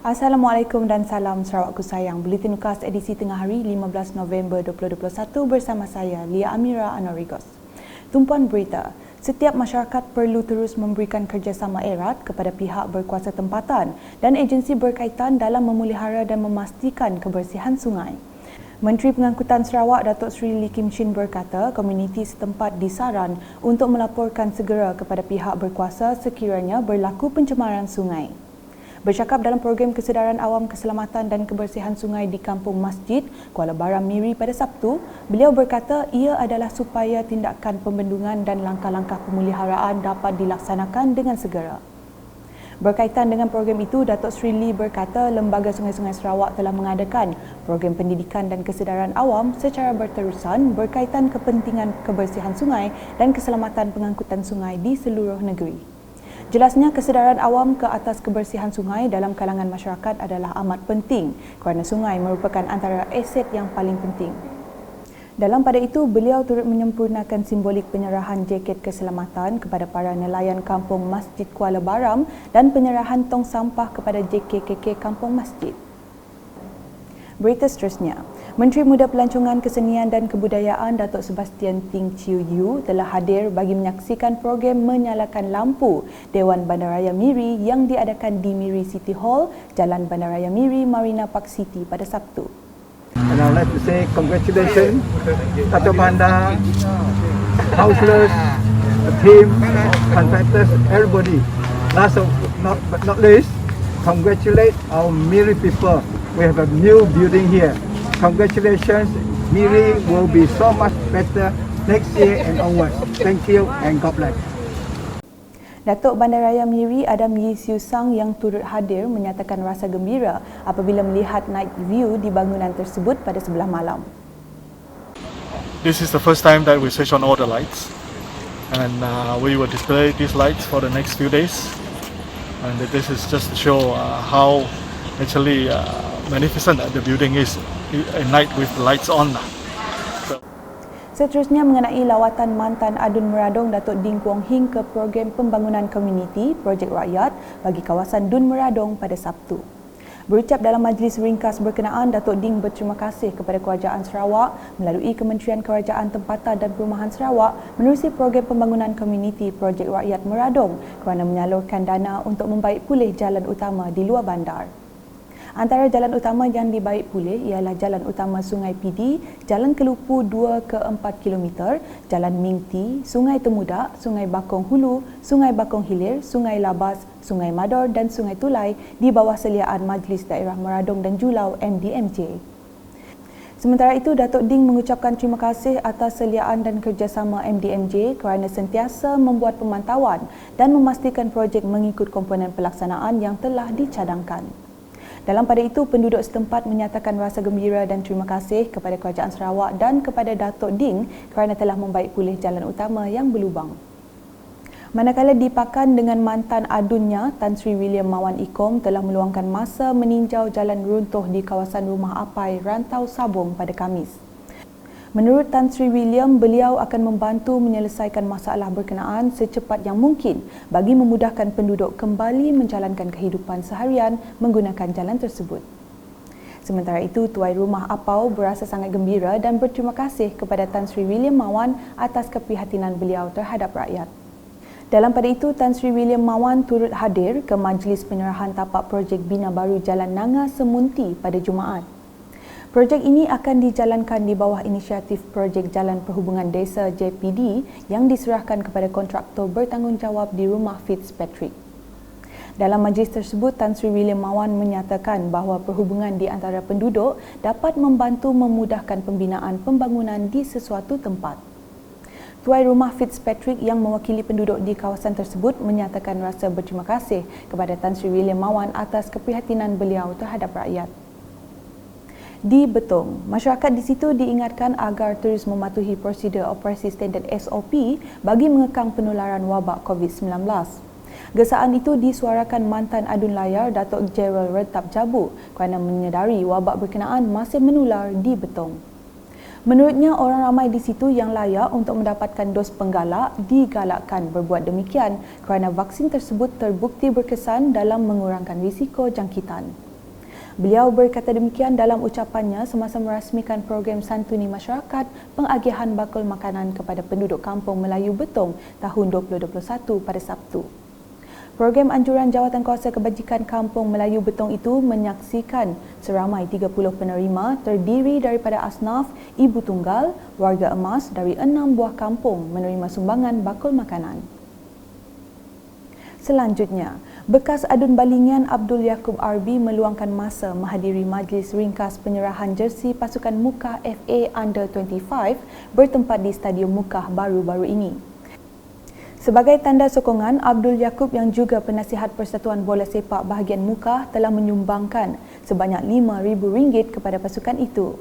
Assalamualaikum dan salam Sarawakku sayang. Buletin UKAS edisi tengah hari 15 November 2021 bersama saya, Lia Amira Anorigos. Tumpuan berita, setiap masyarakat perlu terus memberikan kerjasama erat kepada pihak berkuasa tempatan dan agensi berkaitan dalam memelihara dan memastikan kebersihan sungai. Menteri Pengangkutan Sarawak Datuk Seri Lee Kim Chin berkata komuniti setempat disaran untuk melaporkan segera kepada pihak berkuasa sekiranya berlaku pencemaran sungai. Bercakap dalam program kesedaran awam keselamatan dan kebersihan sungai di Kampung Masjid, Kuala Baram Miri pada Sabtu, beliau berkata ia adalah supaya tindakan pembendungan dan langkah-langkah pemeliharaan dapat dilaksanakan dengan segera. Berkaitan dengan program itu, Datuk Seri Lee berkata Lembaga Sungai-Sungai Sarawak telah mengadakan program pendidikan dan kesedaran awam secara berterusan berkaitan kepentingan kebersihan sungai dan keselamatan pengangkutan sungai di seluruh negeri. Jelasnya, kesedaran awam ke atas kebersihan sungai dalam kalangan masyarakat adalah amat penting kerana sungai merupakan antara aset yang paling penting. Dalam pada itu, beliau turut menyempurnakan simbolik penyerahan jaket keselamatan kepada para nelayan Kampung Masjid Kuala Baram dan penyerahan tong sampah kepada JKKK Kampung Masjid. Berita seterusnya, Menteri Muda Pelancongan Kesenian dan Kebudayaan Datuk Sebastian Ting Chiu Yu telah hadir bagi menyaksikan program Menyalakan Lampu Dewan Bandaraya Miri yang diadakan di Miri City Hall, Jalan Bandaraya Miri, Marina Park City pada Sabtu. And I'd like to say congratulations, Dato' Bandar, councillors, the team, contractors, everybody. Last but not least, congratulate our Miri people. We have a new building here. Congratulations, Miri will be so much better next year and onwards. Thank you and God bless. Datuk Bandaraya Miri Adam Yee Siu Sang yang turut hadir menyatakan rasa gembira apabila melihat night view di bangunan tersebut pada sebelah malam. This is the first time that we switch on all the lights, and we will display these lights for the next few days. And this is just to show how actually magnificent the building is at night with the lights on. Seterusnya mengenai lawatan mantan Adun Meradong Datuk Ding Kuong Hing ke program pembangunan komuniti Projek Rakyat bagi kawasan Dun Meradong pada Sabtu. Berucap dalam majlis ringkas berkenaan, Datuk Ding berterima kasih kepada Kerajaan Sarawak melalui Kementerian Kerajaan Tempatan dan Perumahan Sarawak menerusi program pembangunan komuniti Projek Rakyat Meradong kerana menyalurkan dana untuk membaik pulih jalan utama di luar bandar. Antara jalan utama yang dibaik pulih ialah Jalan Utama Sungai Pidi, Jalan Kelupu 2 ke 4 km, Jalan Mingti, Sungai Temudak, Sungai Bakong Hulu, Sungai Bakong Hilir, Sungai Labas, Sungai Mador dan Sungai Tulai di bawah seliaan Majlis Daerah Meradong dan Julau MDMJ. Sementara itu, Datuk Ding mengucapkan terima kasih atas seliaan dan kerjasama MDMJ kerana sentiasa membuat pemantauan dan memastikan projek mengikut komponen pelaksanaan yang telah dicadangkan. Dalam pada itu, penduduk setempat menyatakan rasa gembira dan terima kasih kepada Kerajaan Sarawak dan kepada Datuk Ding kerana telah membaik pulih jalan utama yang berlubang. Manakala dipakan dengan mantan adunnya, Tan Sri William Mawan Ikom telah meluangkan masa meninjau jalan runtuh di kawasan Rumah Apai, Rantau Sabong pada Khamis. Menurut Tan Sri William, beliau akan membantu menyelesaikan masalah berkenaan secepat yang mungkin bagi memudahkan penduduk kembali menjalankan kehidupan seharian menggunakan jalan tersebut. Sementara itu, Tuai Rumah Apau berasa sangat gembira dan berterima kasih kepada Tan Sri William Mawan atas keprihatinan beliau terhadap rakyat. Dalam pada itu, Tan Sri William Mawan turut hadir ke majlis penyerahan tapak projek bina baru Jalan Nanga Semunti pada Jumaat. Projek ini akan dijalankan di bawah inisiatif Projek Jalan Perhubungan Desa JPD yang diserahkan kepada kontraktor bertanggungjawab di Rumah Fitzpatrick. Dalam majlis tersebut, Tan Sri William Mawan menyatakan bahawa perhubungan di antara penduduk dapat membantu memudahkan pembinaan pembangunan di sesuatu tempat. Tuai Rumah Fitzpatrick yang mewakili penduduk di kawasan tersebut menyatakan rasa berterima kasih kepada Tan Sri William Mawan atas keprihatinan beliau terhadap rakyat. Di Betong, masyarakat di situ diingatkan agar terus mematuhi prosedur operasi standard SOP bagi mengekang penularan wabak COVID-19. Gesaan itu disuarakan mantan adun layar Datuk Gerald Retap Jabu kerana menyedari wabak berkenaan masih menular di Betong. Menurutnya, orang ramai di situ yang layak untuk mendapatkan dos penggalak digalakkan berbuat demikian kerana vaksin tersebut terbukti berkesan dalam mengurangkan risiko jangkitan. Beliau berkata demikian dalam ucapannya semasa merasmikan program Santuni Masyarakat Pengagihan Bakul Makanan kepada penduduk Kampung Melayu Betong tahun 2021 pada Sabtu. Program anjuran Jawatankuasa Kebajikan Kampung Melayu Betong itu menyaksikan seramai 30 penerima terdiri daripada asnaf, ibu tunggal, warga emas dari 6 buah kampung menerima sumbangan bakul makanan. Selanjutnya, bekas adun balingan Abdul Yaqub RB meluangkan masa menghadiri majlis ringkas penyerahan jersey pasukan Mukah FA Under 25 bertempat di Stadium Mukah baru-baru ini. Sebagai tanda sokongan, Abdul Yaqub yang juga penasihat Persatuan Bola Sepak bahagian Mukah telah menyumbangkan sebanyak RM5,000 kepada pasukan itu.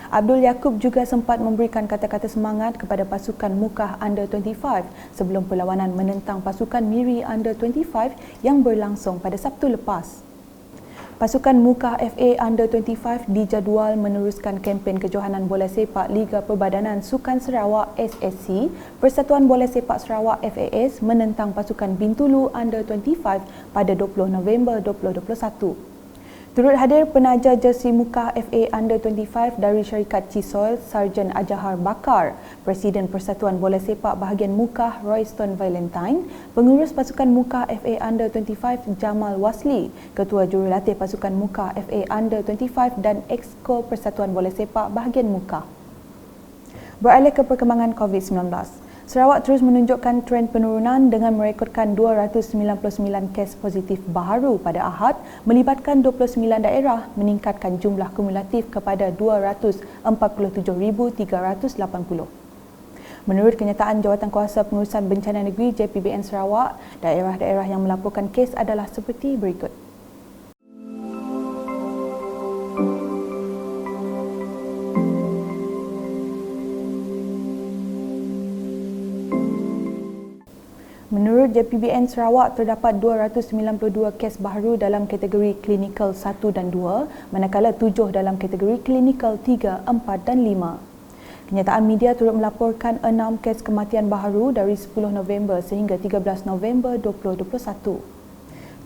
Abdul Yaqub juga sempat memberikan kata-kata semangat kepada pasukan Mukah Under 25 sebelum perlawanan menentang pasukan Miri Under 25 yang berlangsung pada Sabtu lepas. Pasukan Mukah FA Under 25 dijadual meneruskan kempen kejohanan bola sepak Liga Perbadanan Sukan Sarawak SSC, Persatuan Bola Sepak Sarawak FAS menentang pasukan Bintulu Under 25 pada 20 November 2021. Turut hadir penaja jersey Mukah FA Under 25 dari syarikat Cisoil, Sarjan Ajahar Bakar, Presiden Persatuan Bola Sepak bahagian Mukah Royston Valentine, pengurus pasukan Mukah FA Under 25 Jamal Wasli, Ketua Jurulatih pasukan Mukah FA Under 25 dan Exco Persatuan Bola Sepak bahagian Mukah. Beralih ke perkembangan COVID-19. Sarawak terus menunjukkan tren penurunan dengan merekodkan 299 kes positif baharu pada Ahad melibatkan 29 daerah meningkatkan jumlah kumulatif kepada 247,380. Menurut kenyataan Jawatankuasa Pengurusan Bencana Negeri JPBN Sarawak, daerah-daerah yang melaporkan kes adalah seperti berikut. Menurut JPBN Sarawak, terdapat 292 kes baharu dalam kategori klinikal 1 dan 2, manakala 7 dalam kategori klinikal 3, 4 dan 5. Kenyataan media turut melaporkan 6 kes kematian baharu dari 10 November sehingga 13 November 2021.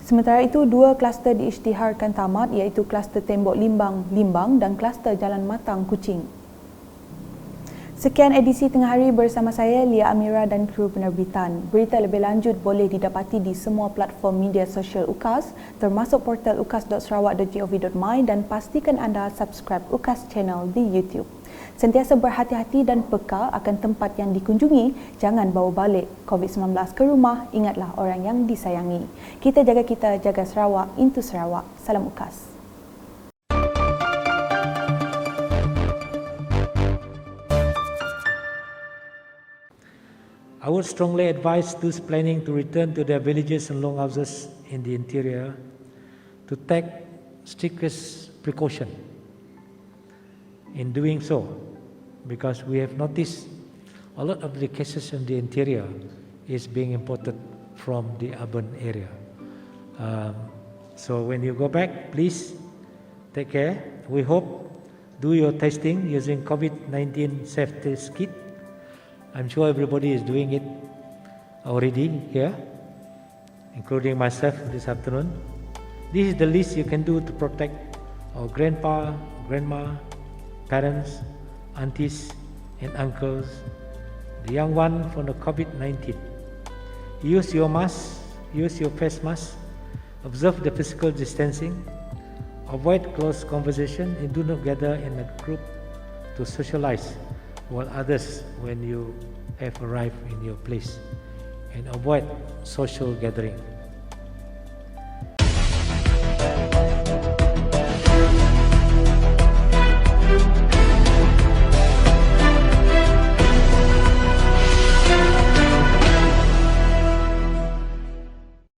Sementara itu, 2 kluster diisytiharkan tamat iaitu kluster Tembok Limbang dan kluster Jalan Matang Kuching. Sekian edisi Tengah Hari bersama saya, Lia Amira dan kru penerbitan. Berita lebih lanjut boleh didapati di semua platform media sosial UKAS, termasuk portal ukas.sarawak.gov.my dan pastikan anda subscribe UKAS Channel di YouTube. Sentiasa berhati-hati dan peka akan tempat yang dikunjungi. Jangan bawa balik COVID-19 ke rumah. Ingatlah orang yang disayangi. Kita, jaga Sarawak, into Sarawak. Salam UKAS. I would strongly advise those planning to return to their villages and longhouses in the interior to take strictest precaution in doing so, because we have noticed a lot of the cases in the interior is being imported from the urban area. So when you go back, please take care. We hope do your testing using COVID-19 safety kit. I'm sure everybody is doing it already here, including myself this afternoon. This is the least you can do to protect our grandpa, grandma, parents, aunties and uncles, the young one from the COVID-19. Use your mask, use your face mask, observe the physical distancing, avoid close conversation and do not gather in a group to socialize while others when you have arrived in your place, and avoid social gathering.